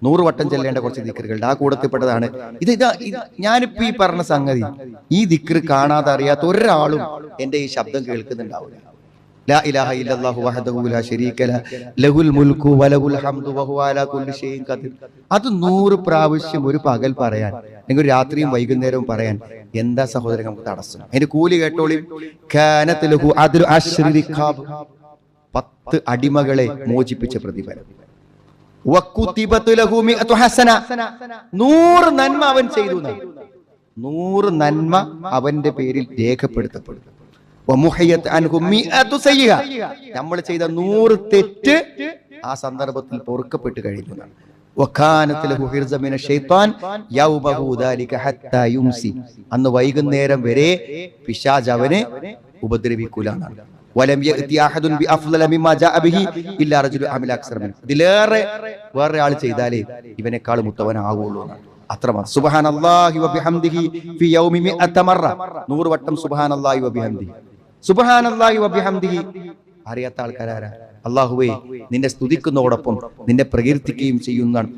100 വട്ടം ചെല്ലേണ്ട കുറച്ച് ദിക്റുകളുണ്ട്. ആ കൂട്ടത്തിൽപ്പെട്ടതാണ് ഞാനിപ്പോ ഈ പറഞ്ഞ സംഗതി. ഈ ദിക്റ് കാണാതെ അറിയാത്ത ഒരാളും എന്റെ ഈ ശബ്ദം കേൾക്കുന്നുണ്ടാവില്ല. ലാ ഇലാഹ ഇല്ലല്ലാഹു വഹ്ദഹു ലാ ശരീക ലഹുൽ മുൽക്കു വലഹുൽ ഹംദു വഹുവ അലാ കുല്ലി ഷൈഇൻ ഖദീർ. അത് 100 പ്രാവശ്യം ഒരു പകൽ പറയാൻ, അല്ലെങ്കിൽ രാത്രിയും വൈകുന്നേരവും പറയാൻ എന്താ സഹോദരൻ നമുക്ക് തടസ്സം? അതിന്റെ കൂലി കേട്ടോളി. കാനത് ലഹു അദ്റു അശ്രി റിഖാബ്, 10 അടിമകളെ മോചിപ്പിച്ച പ്രതിഫലം. വകുതിബത് ലഹു മിഅതു ഹസന, 100 നന്മ അവൻ ചെയ്തു. 100 നന്മ അവന്റെ പേരിൽ രേഖപ്പെടുത്തപ്പെടും. വമുഹിയത് അൻഹു മിഅതു സയ്യിഅ, നമ്മൾ ചെയ്ത 100 തെറ്റ് ആ സന്ദർഭത്തിൽ പൊറുക്കപ്പെട്ട് കഴിയുന്നതാണ്. വകാനത് ലഹു ഹിർസ മിന ശൈത്താൻ യൗമഹു ദാലിക ഹത്താ യുംസി, അന്ന് വൈകുന്നേരം വരെ പിശാച് അവനെ ഉപദ്രവിക്കൂലാണ്. വലം യഅതി അഹദുൻ ബിഅഫ്ളല മിമ്മാ ജാഅ ബിഹി ഇല്ലാ റജുലു അമില അക്സറ മിൻ, ഇതിലേറെ വേറെ ആൾ ചെയ്താലേ ഇവനേക്കാൾ മുത്തവനാകുള്ളൂ. അത്രമാത്രം. സുബ്ഹാനല്ലാഹി വബിഹംദിഹി ഫി യൗമി മിഅത മറ, 100 വട്ടം സുബ്ഹാനല്ലാഹി വബിഹംദിഹി, സുബ്ഹാനല്ലാഹി വബിഹംദിഹി. അറിയാത്ത ആൾക്കാരാരാ? അല്ലാഹുവേ, നിന്നെ സ്തുതിക്കുന്നതോടൊപ്പം നിന്നെ പ്രകീർത്തിക്കുകയും ചെയ്യുന്നതാണ്.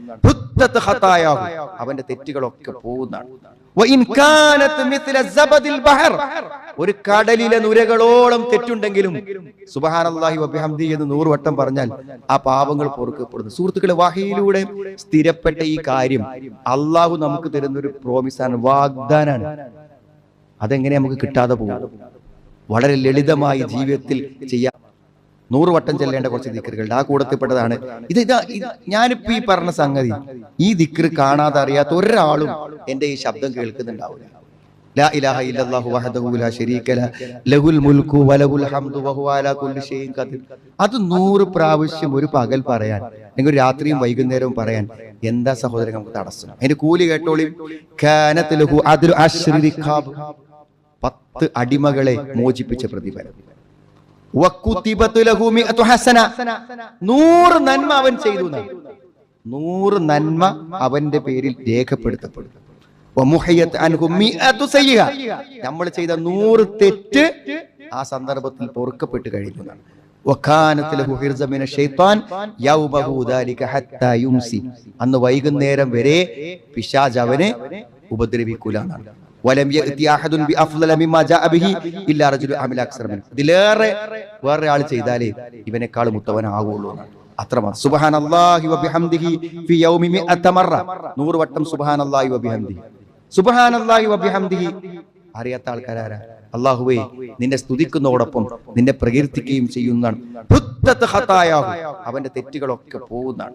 അവന്റെ തെറ്റുകളൊക്കെ പോകുന്നതാണ്. ഒരു കടലിലെ നുരകളോളം തെറ്റുണ്ടെങ്കിലും സുബ്ഹാനല്ലാഹി വബിഹംദിഹി എന്ന് 100 വട്ടം പറഞ്ഞാൽ ആ പാപങ്ങൾ പൊറുക്കപ്പെടുന്നു. സുഹൃത്തുക്കളെ, വഹയിലൂടെ സ്ഥിരപ്പെട്ട ഈ കാര്യം അള്ളാഹു നമുക്ക് തരുന്നൊരു പ്രോമിസാണ്, വാഗ്ദാനാണ്. അതെങ്ങനെ നമുക്ക് കിട്ടാതെ പോകും? വളരെ ലളിതമായി ജീവിതത്തിൽ ചെയ്യാം. 100 വട്ടം ചെല്ലേണ്ട കുറച്ച് ദിക്റുകളുണ്ട്. ആ കൂട്ടത്തിൽപ്പെട്ടതാണ് ഞാനിപ്പോ ഈ പറഞ്ഞ സംഗതി. ഈ ദിക്റ് കാണാതെ അറിയാത്ത ഒരാളും എന്റെ ഈ ശബ്ദം കേൾക്കുന്നുണ്ടാവില്ല. ലാ ഇലാഹ ഇല്ലല്ലാഹു വഹ്ദഹു ലാ ശരീക ലഹുൽ മുൽക്കു വലഹുൽ ഹംദു വഹുവ അലാ കുല്ലി ഷൈഇൻ ഖദീർ. അത് 100 പ്രാവശ്യം ഒരു പകൽ പറയാൻ, അല്ലെങ്കിൽ രാത്രിയും വൈകുന്നേരവും പറയാൻ എന്താ സഹോദരൻ നമുക്ക് തടസ്സം? അതിന്റെ കൂലി കേട്ടോളി. കാനത് ലഹു അദ്റു അശ്രി റിഖാബ്, 10 അടിമകളെ മോചിപ്പിച്ച പ്രതിഫലം. വകുതിബത് ലഹു മിഅതു ഹസന, 100 നന്മ അവൻ ചെയ്തു. 100 നന്മ അവന്റെ പേരിൽ രേഖപ്പെടുത്തപ്പെടും. വമുഹിയത് അൻഹു മിഅതു സയ്യിഅ, നമ്മൾ ചെയ്ത 100 തെറ്റ് ആ സന്ദർഭത്തിൽ പൊറുക്കപ്പെട്ട് കഴിയുന്നതാണ്. വകാനത് ലഹു ഹിർസ മിന ശൈത്താൻ യൗമഹു ദാലിക ഹത്താ യുംസി, അന്ന് വൈകുന്നേരം വരെ പിശാച് അവനെ ഉപദ്രവിക്കൂലാണ്. വലം യഅതി അഹദുൻ ബിഅഫ്ളല മിമ്മാ ജാഅ ബിഹി ഇല്ലാ റജുലു അമില അക്സറ മിൻ, ഇതിലേറെ വേറെ ആൾ ചെയ്താലേ ഇവനേക്കാൾ മുത്തവനാകുള്ളൂ. അത്രമാത്രം. സുബ്ഹാനല്ലാഹി വബിഹംദിഹി ഫി യൗമി മിഅത മറ, 100 വട്ടം സുബ്ഹാനല്ലാഹി വബിഹംദിഹി, സുബ്ഹാനല്ലാഹി വബിഹംദിഹി. അറിയാത്ത ആൾക്കാരാരാ? അല്ലാഹുവേ, നിന്നെ സ്തുതിക്കുന്നതോടൊപ്പം നിന്നെ പ്രകീർത്തിക്കുകയും ചെയ്യുന്നതാണ്. അവന്റെ തെറ്റുകളൊക്കെ പോകുന്നതാണ്.